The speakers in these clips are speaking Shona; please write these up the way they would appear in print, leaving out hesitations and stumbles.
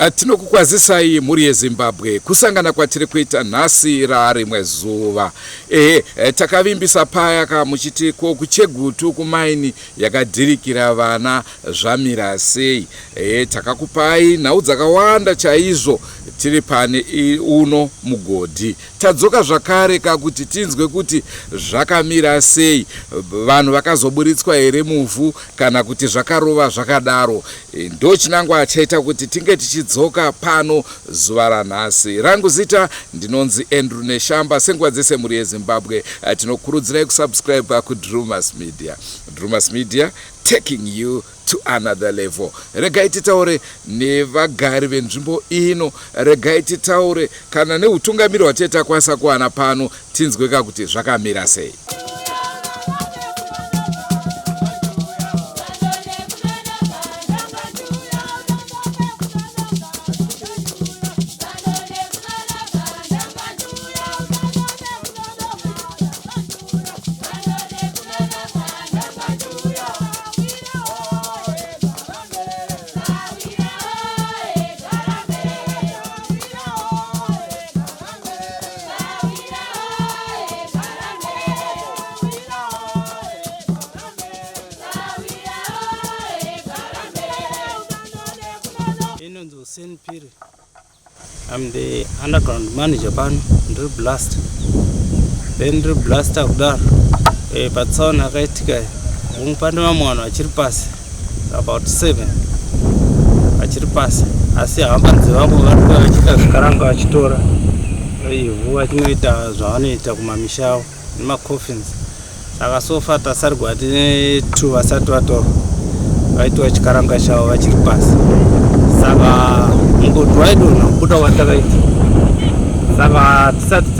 Tinokukwazisai muri yeZimbabwe kusangana kwatiri kuita nhasi rarimwe zuva. Takavimbisa paya kamuchiti kuChegutu kumaini yakadhirikira vana zvamira sei. Takakupai nhau dzakawanda chaizvo tiri pane uno mugodhi. Tadzoka zvakare kakuti tinzwe kuti zvakamira sei, vanhu vakazoburitswa here muvhu kana kuti zvakarova zvakadaro. Ndo chinangwa chaita kuti tinge tichidzoka pano zuva ranhasi. Rangu zita ndinonzi Andrew Neshamba. Senguva dzese muri yeZimbabwe tinokurudzirai kusubscribe kuDrewmas Media. Drewmas Media, taking you to another level. Regai titaure nevagari venzvimbo ino, regai titaure kana neutungamiri hwateta kwasa kuwana pano, tinzweka kuti zvakamira sei. I'm the underground manager Vanhu, Drewmas. Then Drewmas kudaro. Patsaona akaitika mupande vamwe vanhu vachiri pasi about 7 vachiri pasi, asi hambanzi vamwe vari vachiita zvikaranga vachitora ivhu vachinoita zvavanoita kumamisha avo nemacoffins. Saka sofa tasarigwa tine 2 vasati vatorwa vaitiwa chikaranga chavo vachiri pasi. Saka mugodhi waidonha kubuda watakaita. Saka tisati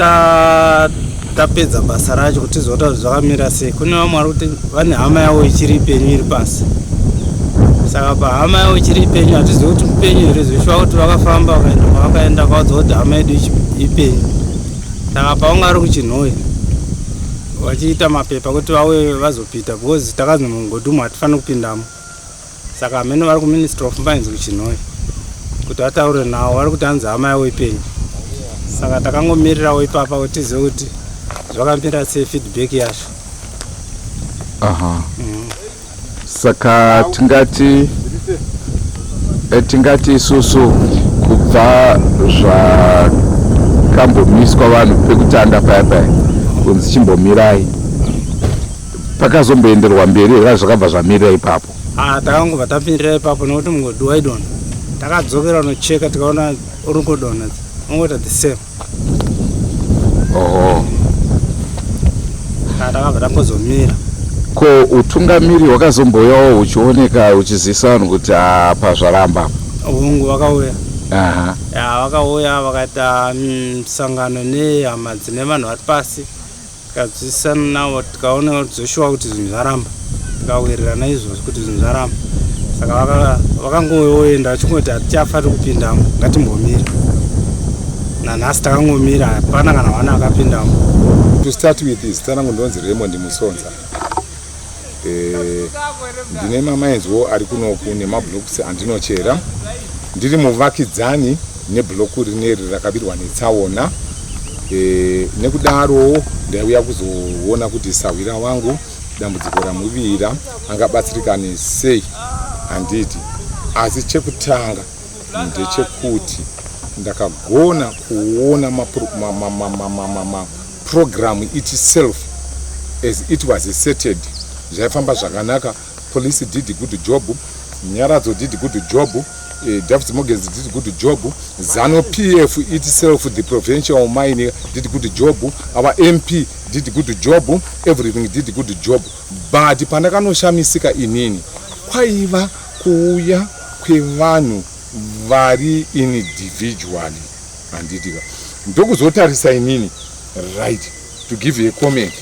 tapedza basa racho kuti tizoona kuti zvakamira sei, kune vamwe vari kuti vane hama yavo ichiri ipenyu iri pasi. Saka pahama yavo ichiri ipenyu hatizivi kuti mupenyu here, zvishuva kuti vakafamba vakaenda kwavaudza kuti hama yedu ipenyu. Saka pavanga vari kuchinhoyi vachiita mapepa kuti vauye vazopita, because takanzi mugodhi umu hatifaniri kupindamo. Saka hamene vari kuMinistry of Mines kuchinhoyi kuti vataure navo, vari kuti hanzi hama yavo ipenyu. Saka takangomirirawo ipapa kuti tizive kuti zvakamira sei feedback yacho. Saka tingati isusu kubva zvakambomiswa vanhu pekutanga paya kunzi chimbomirai, pakazomboenderwa mberi here zvakabva zvamirira ipapo? Takangobva tamirira ipapo nokuti mugodhi waidonha. Takadzokera nocheka tikaona uri kudonha ungoita the same. Takabva tangozomira. Ko utungamiri hwakazomboyawo huchioneka huchiziisa vanhu kuti apa zvaramba? Hungu vakauya. Vakauya vakaita musangano nehama dzine vanhu vari pasi, tikadzidzisana navo tikaona zoshuwa kuti zvinhu zvaramba, tikawirirana izvozvo kuti zvinhu zvaramba. Saka vakangoenda vachingoti hatichafaniri kupindamo, ngatimbomira. Nanhasi takangomira, hapana kana vana vakapindamo. To start with this, tanangu ndonzi Raymond Musonza. Ndine mamaidzwo ari kunoku nemablocks andinochera. Ndiri muvakidzani nebloku rineri rakabirwa netsaona. Nekudaro ndauya kuzoona kuti sawira wangu dambudziko ramuvira angabatsirikane sei. Handiti, asi chekutanga ndechekuti ndakagona kuona program itself as it was setted. Zvaifamba zvakanaka. Police did a good job, Nyaradzo did a good job, David Morgens did a good job, Zanu PF itself, the provincial mine did a good job, our MP did a good job, everything did a good job. But pandakanoshamisika inini kwaiva kuuya kwevanhu vari individually. Handitika ndokuzotarisa inini right to give a comment.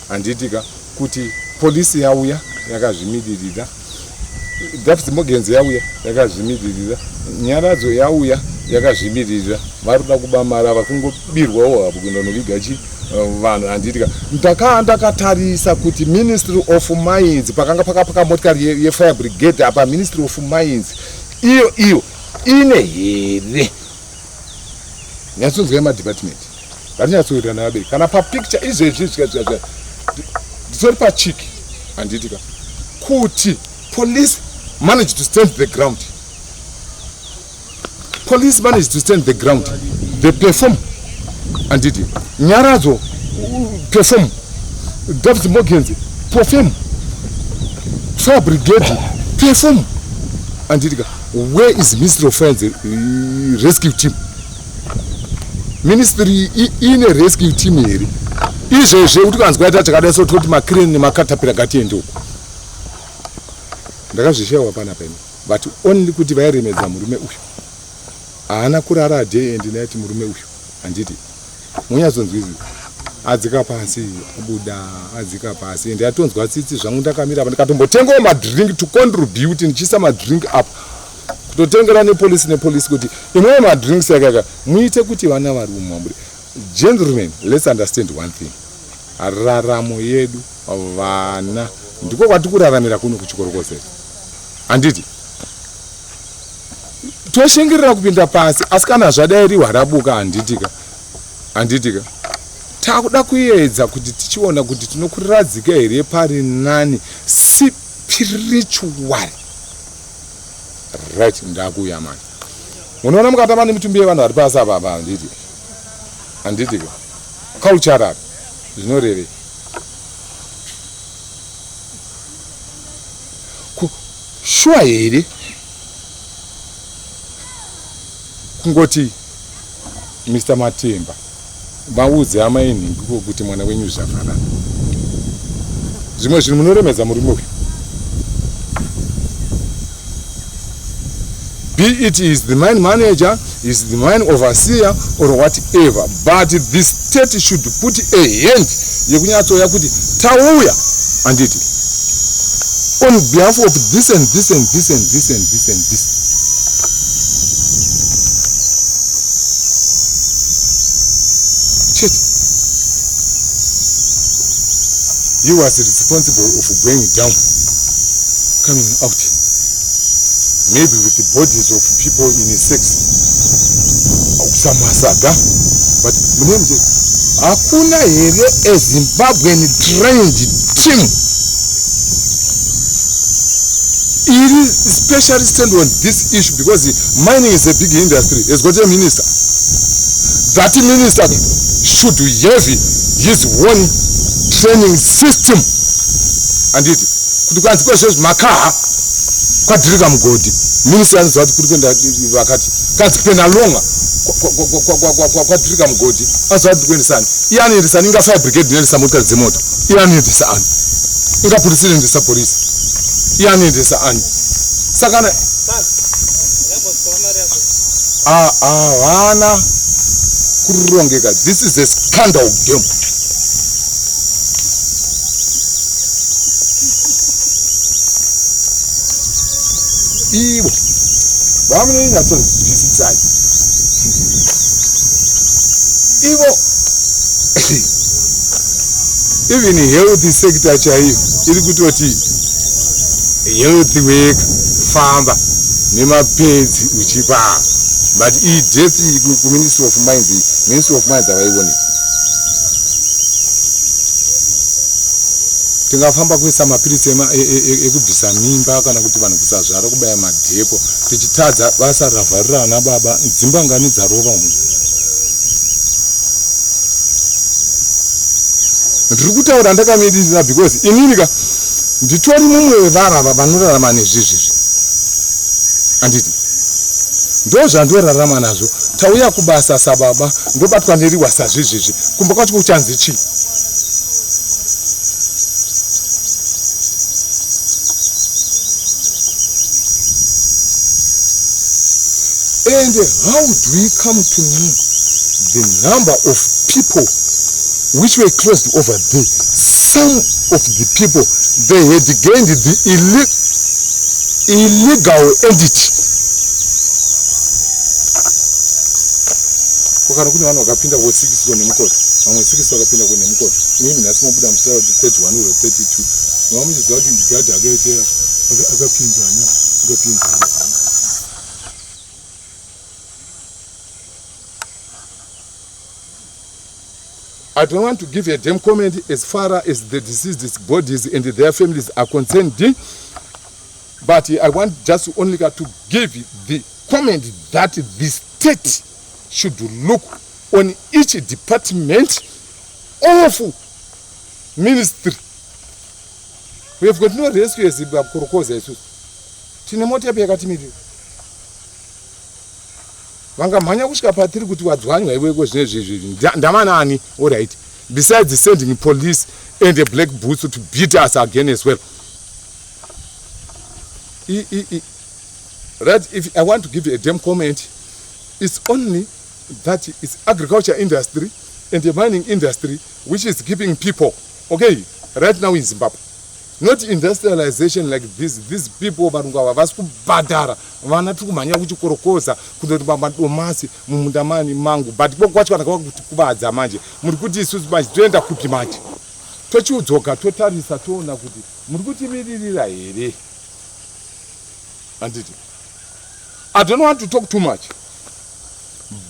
Handitika kuti polisi yauya yakazvimiririra, David Morgens yauya yakazvimiririra, Nyaradzo yauya yakazvimiririra, vari kuda kubamara vakungobirwawo hapo kuenda noviga vanhu. Handitika ndakatarisa kuti Ministry of Mines pakanga pakapaka motikari yefire brigade apa Ministry of Mines iyo ine here nyatsonzwa department vatinyatsowirana vabereki kana papicture izvezvi ndisori pachiki handitika kuti police managed to stand the ground. Police managed to stand the ground. They perform and did it. Nyarazo perform. David Morgans perform. Fire Brigade perform and did it. Where is Ministry of Finance rescue team? Ministry in a rescue team here. Izvezve utikanzwa chakadaso toti makreni nemakatapira gatiendo. Ndakazvishawa pana pene. But only kuti vairemedza murume uyu. Haana kurara day and night murume uyu. Anditi. Munyazonzwizi. Adzika pasi, abuda, adzika pasi. Ende atonzwa tsitsi zvangu ndakamira apa ndikatombotengawo madrink to contribute ndichisa madrink up. Kutotengera nepolice kuti imwe madrinks yakaka muite kuti vana vari mumambure. Gentlemen, let's understand one thing. Raramo yedu vana ndiko kwatikuraramira kuno kuchikoro kwose. Anditi. Toshengerera kupinda pasi asi kana zvadai hwarabuka handitika. Takuda kuedza kuti tichiona kuti tinokuradzika here pari nani spiritual. Right, ndakuya manje. Unoona mukatama nemitumbi yevanhu vari pasi apa handitika. Cultural zvinoreve. Shuwa here kungoti Mr. Matemba vaudze amainhingi kuti mwana wenyu zvafanana. Zvimwe zvinhu munoremedza murume uyu. Be it is the mine manager, is the mine overseer or whatever, but the state should put a hand yekunyatsoya kuti tauya anditi on behalf of this and this and this and this and this and this. Check. He was responsible of going down, coming out. Maybe with the bodies of people in his sex. Some masaga. But hakuna here a Zimbabwean trained team. It is especially stand on this issue because mining is a big industry. It's got a minister. That minister should have his own training system. And it could go and makaha kwadrika mugodi. Minister anzati kuri kwenda vakati kanzi pena longa kwadrika mugodi. Azati kuendesana. Iyani ndisani inga fire brigade ndisa motikari dzemoto. Iyani ndisa ani. Inga polisi ndisa polisi. Iyani ndisa ani. Sakana vana kurongeka. This is a scandal game. Iwo vamene nyatsonzwisisai ivo even health sector chaiyo iri kutoti health work famba nemapedzi uchipa but death ku Ministry of Mines avaione. Tingafamba kuisa mapiritsi ekubvisa mimba kana kuti vanhu kusazvara kubaya madhepo tichitadza basa ravharira ana baba dzimba ngani dzarova umu. Ndiri kutaura ndakamirira because ininika nditori mumwe wevarava vanorarama nezvizvizvi. Anditi ndo zvandorarama nazvo. Tauya kubasa sababa ndobatwa neriwa sazvizvizvi kumba kwacho kuchanzi chii. And how do we come to know the number of people which were closed over there? Some of the people, they had gained the illegal entity. Kukana kune vanhu vakapinda ku 6 kone mukoto. Vamwe 6 vakapinda kone mukoto. Mimi nasi mabuda mstari 31 uro 32. Vamwe muchiziva kuti gadi akaitera akapinzana. I don't want to give a damn comment as far as the deceased bodies and their families are concerned, but I want just only to give the comment that the state should look on each department of ministry. We have got no rescue as Kurokoza. Tinemoti yakatimirira. Vangamhanya kusvika patiri kuti wadzwanywa iweko zvinezvi ndamanani. All right, besides sending police and the black boots to beat us again as well. Right, if I want to give a damn comment, it's only that it's agriculture industry and the mining industry which is keeping people, okay, right now in Zimbabwe. Not industrialization like this. These people badara vanatukumanya kuchikorokoza kundoti madomasi mumundamani mangu, but kwacho kuti kubadza manje muri kuti isusu manje toenda kupi manje, tochiudzoka totarisa toona kuti muri kutimiririra here. And I don't want to talk too much,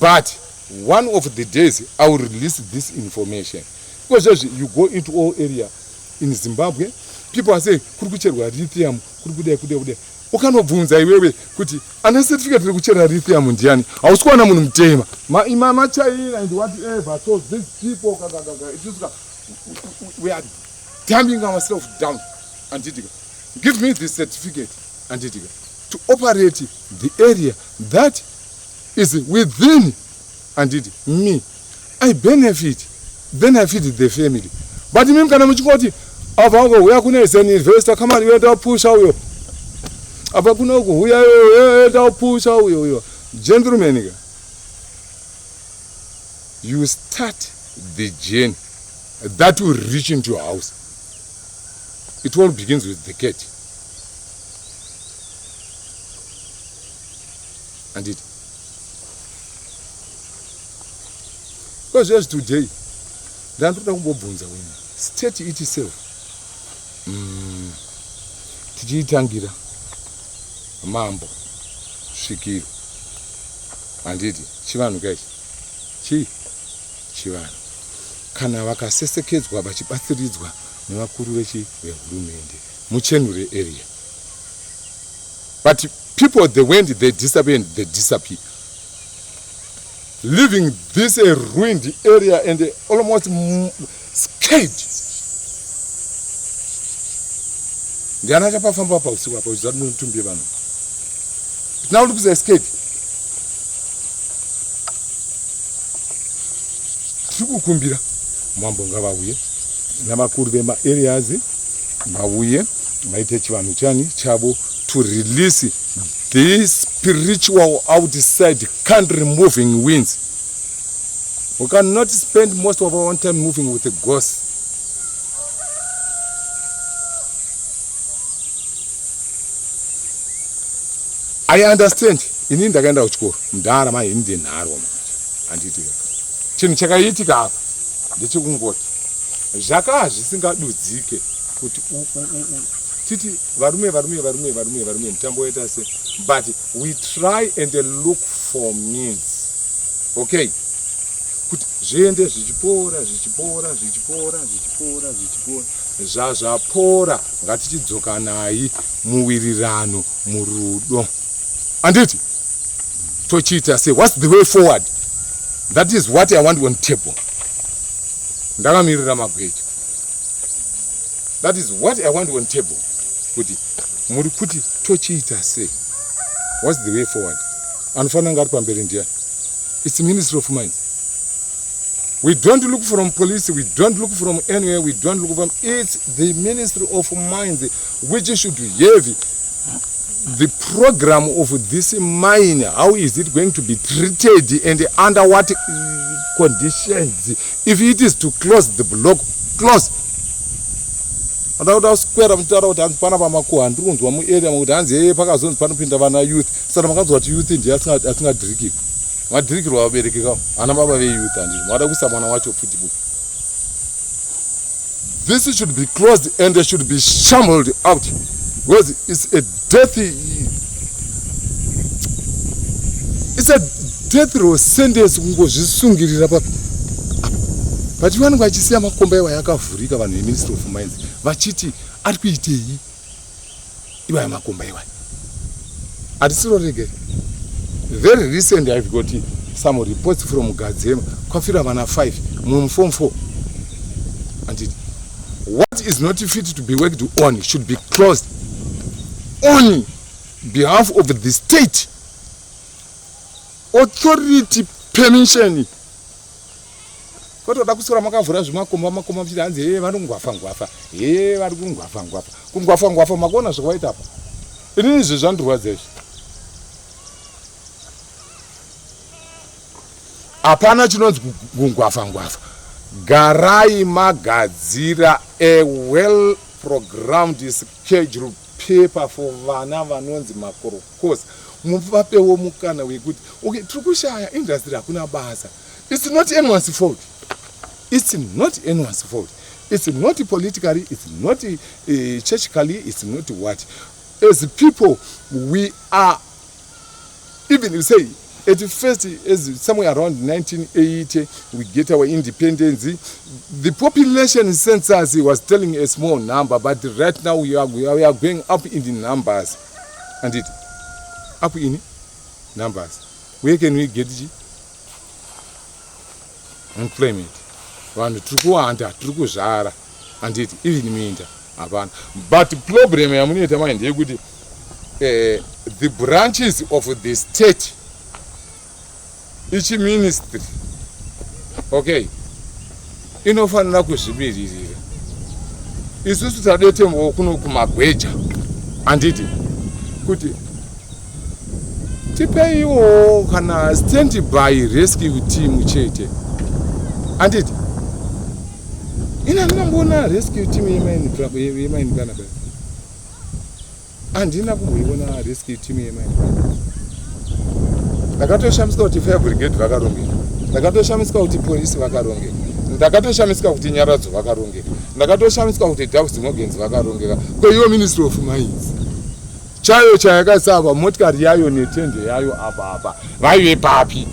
but one of the days I will release this information, because you go into all area in Zimbabwe, people are saying kurukucherwa lithium kude ukanobvunza iwewe kuti ana certificate rekuchera lithium ndiani, ausikuona munhu mutema mama China and whatever. So these people it is we are dumbing ourselves down and give me this certificate and to operate the area that is within and me. I benefit the family. But mimi kana muchingoti avango uya kune zen investor kama niwenda pusha uyo apa kuno uya enda pusha uyo. Gentlemen, you start the journey that will reach into your house. It all begins with the gate. And because just today, state itself, tichitangira mambo svikiro handiti chivanhu kaizvi chivanhu kana vakasesekedzwa vachibatsiridzwa nevakuru vehurumende muchenure area, but people they went, they disappeared, they disappear, leaving this a ruined area and almost scared. Ndiana chapafamba pausiku apo zvinotumbie vanhu. Now look at scared. Tikukumbira mambo ngavauye navakuru vema areas vauye vaite chivanhu chani chavo to release these spiritual outside country moving winds. We cannot spend most of our own time moving with the ghosts. I understand. Ini ndakaenda kuchikoro ndara mai ndi nharwa anditika chinhu chakaitika apa ndechekungoti zvaka zvisingadudzike kuti titi varume mutambo waita se, but we try and look for means, okay, kuti zviende zvichipora zvazvapora ngatichidzoka nayi muwirirano murudo. Anditi tochiita say what's the way forward? That is what I want on table. Ndakamirira magwejo. That is what I want on table. Kuti muri kuti tochiita say what's the way forward? Anofana ngati pamberi ndiya. It's the Ministry of Mines. We don't look from police, we don't look from anywhere, we don't look from, it's the Ministry of Mines which should have the program of this mine. How is it going to be treated and under what conditions? If it is to close the block, close. Adaуда square mutara kuti anzipana pamakuwa ndunzwa mu area kuti anze pakazonzi panopinda vana youth. Saka makanzwa kuti youth ndiye asingadhiriki. Madhirikirwa vabereki kawo ana baba ve youth andi mwada kusa mwana wacho futi bu. This should be closed and they should be shambled out because it's a death row sentence kungozvisungirira but vanhu vachisiya makomba iwa yakavhurika vanhu veministry of mines vachiti ari kuitei iwaya makomba iwaya hatisiro regere. Very recent I've got some reports from Gadzema kwafira vana 5 form 4 and what is not fit to be worked on should be closed on behalf of the state authority permission. Kotoda kusora makavhura zvimakomba mchiti hanzi vari kungwafa vari kungwafa makona zvakwaita apa inini zvezvandirwadza izvi. Hapana chinonzi kungwafa. Garai magadzira a well programmed schedule paper for vana vanonzi makorokosa. Muvapewo mukana wekuti okay tiri kushaya industry hakuna basa. It's not anyone's fault. It's not anyone's fault. It's not politically, it's not churchically, it's not what. As people, we are, even you say, at first, as somewhere around 1980, we get our independence. The population census was telling a small number, but right now we are going up in the numbers. And it up in numbers. Where can we get it? Employment. Vanhu turikuwanda turikuzvara handiti even minda hapana. But problem yamunoita mai ndeyekuti the branches of the state each ministry okay inofanira kuzvimirira. Isusu tadete kuno kumagweja handiti kuti tipeiwo kana stand by rescue team chete handiti. Ina ndinambona rescue team yemaini kana basi. Andina kumboiona rescue team yemaini. Ndakatoshamisika kuti fire brigade vakarongeka. Ndakatoshamisika kuti police vakarongeka. Ndakatoshamisika kuti nyaradzo vakarongeka. Ndakatoshamisika kuti Doves Morgans vakarongeka. Kweiyo Ministry of Mines. Chayo chayakasava motikari yayo netende yayo apa. Vaive papi.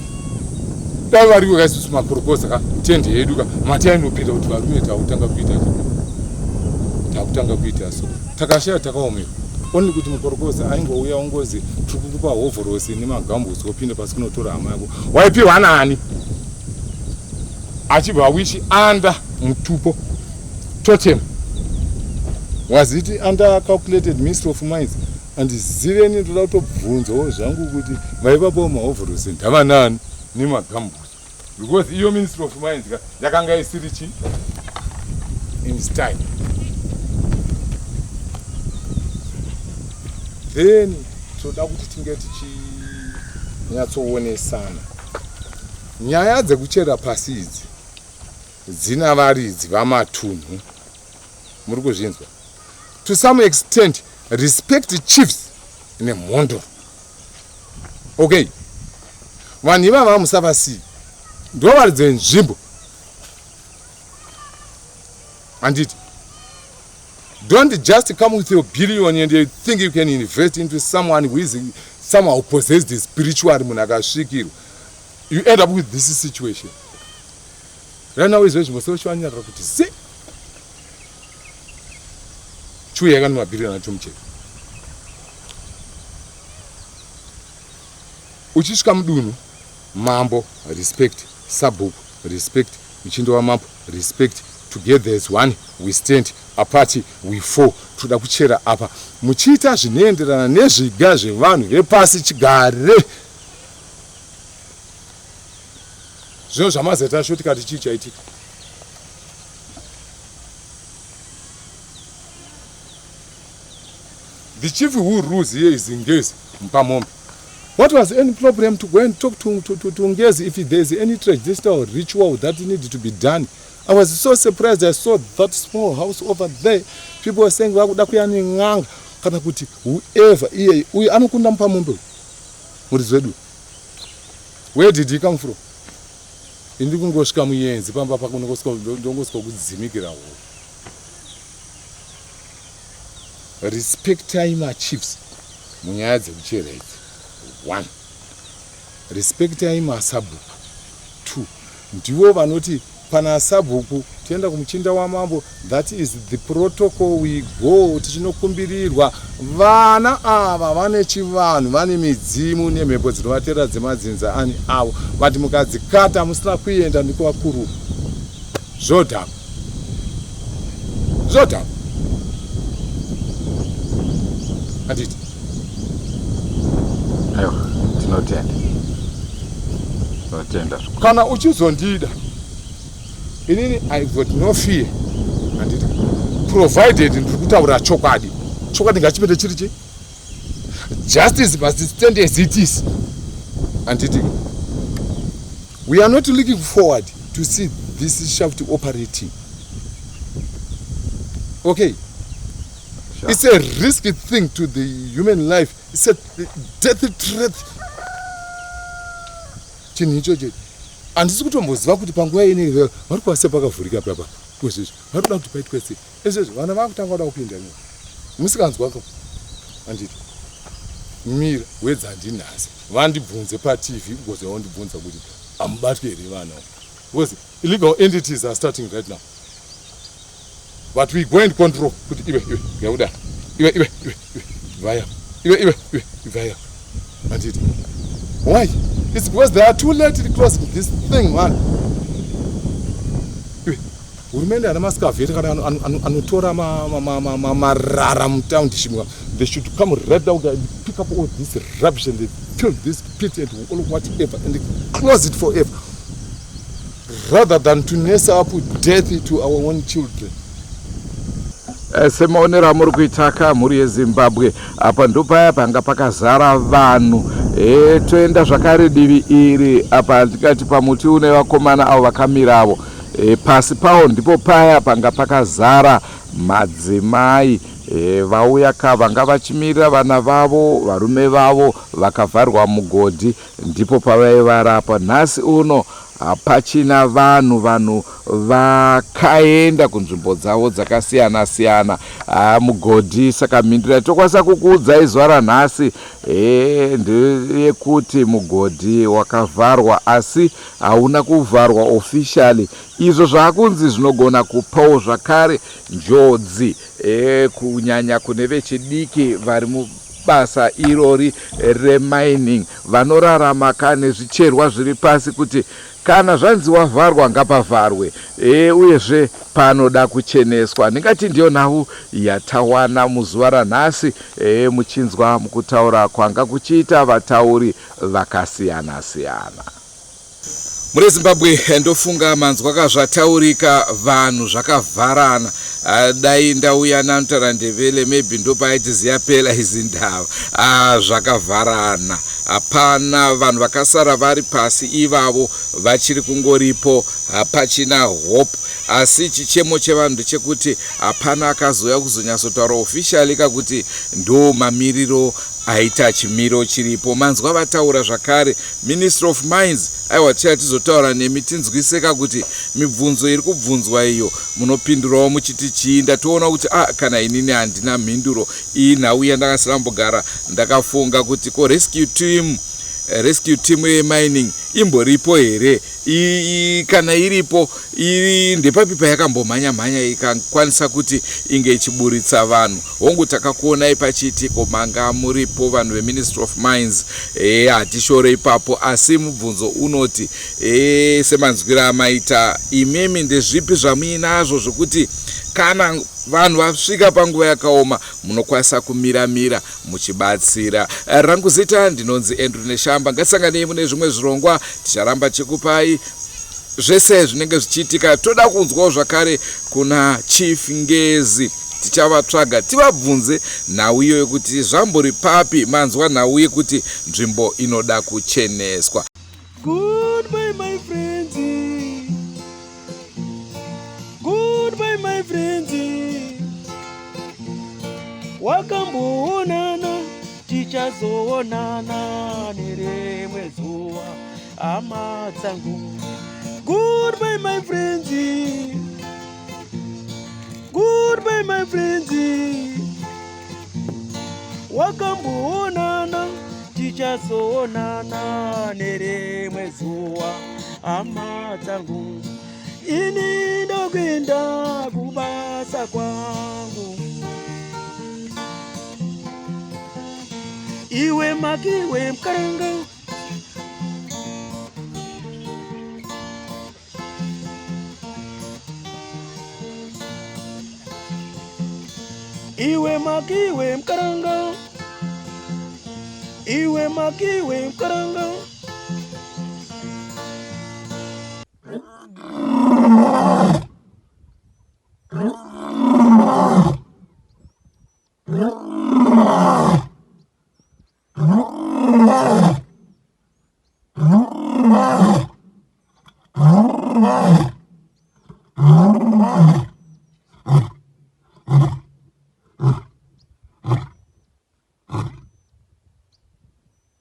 Dai vari kukaisusu makorokosa ka tende yedu ka mati ainopinda kuti varume takutanga kuita so takashaya takaomera only kuti mukorokosa aingouya ongozi tikukupa hovhorosi nemagambusi opinda pasi kunotora hama yako waipiwa nani achibva wichi under mutupo totem was it under calculated Ministry of Mines and ziveni ndoda kutobvunzawo zvangu kuti vaivapawo mahovhorosi ndava nani nemagambusi because iyo Ministry of Mines yakanga isiri chi in style. Then toda kuti tinge tichinyatsoonesa nyaya dzekuchera pasi idzi dzina varidzi vamatunhu muri kuzvinzwa. To some extent respect chiefs nemhondo. Okay, vanhu ivava musavasiyi ndo varidzi venzvimbo handiti. Don't just come with your billion and you think you can invest into someone who is somehow possessed spiritually. You end up with this situation. Right now is very much see. Chuyaga no billion and chumche. Uchishka mdunu mambo respect, sabubu respect, michindo wa mambo respect. Together as one we stand, apart we fall. Toda kuchera apa muchiita zvinoenderana nezviga zvevanhu vepasi chigare. Zvino zvamazeta asho tikati chii chaitika. The chief who rules here is Ngezi Mpamombe. What was any problem to go and talk to Ngezi if there is any traditional ritual that needed to be done? I was so surprised. I saw that small house over there. People were saying, whoever where did he come from? Respect time chiefs. One. Respect time sabu. Two. Ndiwo vanoti pana sabhuku tienda kumuchinda wamambo. That is the protocol we go. Tichinokumbirirwa vana ava vane chivanhu, vane midzimu nemhepo dzinovatera dzemadzinza ani avo, vati mukadzikata musina kuenda ndikuvakuru. Zvodhakwa, zvodhakwa. Handiti? Aiwa, tinotenda. Tinotenda. Kana uchizondida, inini I got no fear. Handiti? Provided ndiri kutaura chokwadi. Chokwadi ngachipete chiri chi? Justice must stand as it is. Handiti? We are not looking forward to see this shaft operating. Okay? Sure. It's a risky thing to the human life. It's a death threat. Chinhu ichocho handisi kutomboziva kuti panguva ine vari kwase pakavhurika papa kwezvezvo vari kuda kuti paitwe sei. Ezvezvo vana vakutanga kuda kupinda nei musikanzwako. Handiti mira wedza handinhasi vandibvunze patv because vandibvunza kuti hamubatwi here vana, because illegal entities are starting right now, but we go and control kuti iwe yakuda iwe vaya iwe vaya. Handiti why? It's because they are too late to cross this thing, man. Hurumende ana maskavheti kana anotora marara mutown. They should come right down and pick up all this rubbish and they fill this pit and all whatever and they close it forever, rather than to mess up with death to our own children. Semaonera muri kuitaka muri yeZimbabwe apa ndopaya panga pakazara vanhu. Toenda zvakare divi iri apa ndikati pamuti une vakomana avo vakamiravo. Pasi pawo ndipo paya panga pakazara madzimai vauya ka vanga vachimirira vana vavo, varume vavo vakavharwa mugodhi, ndipo pavaivarapa. Nhasi uno hapachina vanhu vakaenda kunzvimbo dzavo dzakasiyana siyana mugodhi. Saka mhinduro tokwanisa kukuudzai zuva ranhasi ndeyekuti mugodhi wakavharwa, asi hauna kuvharwa officially. Izvo zvaakunzi zvinogona kupawo zvakare njodzi kunyanya kune vechidiki vari mubasa irori remining, vanorarama kane zvicherwa zviri pasi, kuti kana zvanzi wavharwa ngapavharwe, uyezve panoda kucheneswa. Ndingati ndiyo nhau yatawana muzuva ranhasi muchinzwa mukutaura kwanga kuchiita vatauri vakasiyana siyana. Muri Zimbabwe ndofunga manzwa kazvataurika vanhu zvakavharana. Dai ndauya naMutarandevele maybe ndopaiti ziyapela izi ndava zvakavharana. Hapana vanhu vakasara vari pasi ivavo vachiri kungoripo, hapachina hope. Asi chichemo chevanhu ndechekuti hapana akazouya kuzonyatsotaura officially kakuti ndo mamiriro aita chimiro chiripo. Manzwa vataura zvakare Ministry of Mines, aiwa tizotaura nemi tinzwise kakuti mibvunzo iri kubvunzwa iyo munopindurawo muchiti chii. Ndatoona kuti kana inini handina mhinduro iyi nhau yandakasirambogara ndakafunga kuti ko rescue team yemining imboripo here, kana iripo iri ndepapi payakambomhanya ikakwanisa kuti inge ichiburitsa vanhu. Hongu takakuonai pachiitiko manga muripo vanhu veMinistry of Mines, hatishore ipapo, asi mubvunzo unoti semanzwira amaita imemi ndezvipi zvamuinazvo zvokuti kana vanhu vasvika panguva yakaoma munokwanisa kumiramira muchibatsira. Rangu zita ndinonzi Andrew Neshamba. Ngatisanganei mune zvimwe zvirongwa, ticharamba chikupai zvese zvinenge zvichiitika. Toda kunzwawo zvakare kuna Chief Ngezi, tichavatsvaga tivabvunze nhau iyo yekuti zvambori papi, manzwa nhau yekuti nzvimbo inoda kucheneswa. Goodbye my friends, goodbye my friends, wakamboonana tichazoonana nerimwe zuva hama dzangu. Goodbye my friends, goodbye my friends, wakamboonana tichazoonana nerimwe zuva hama dzangu. ini ndokwenda kubasa kwangu. Iwe makiwe mkaranga, iwe makiwe mkaranga, iwe makiwe mkaranga.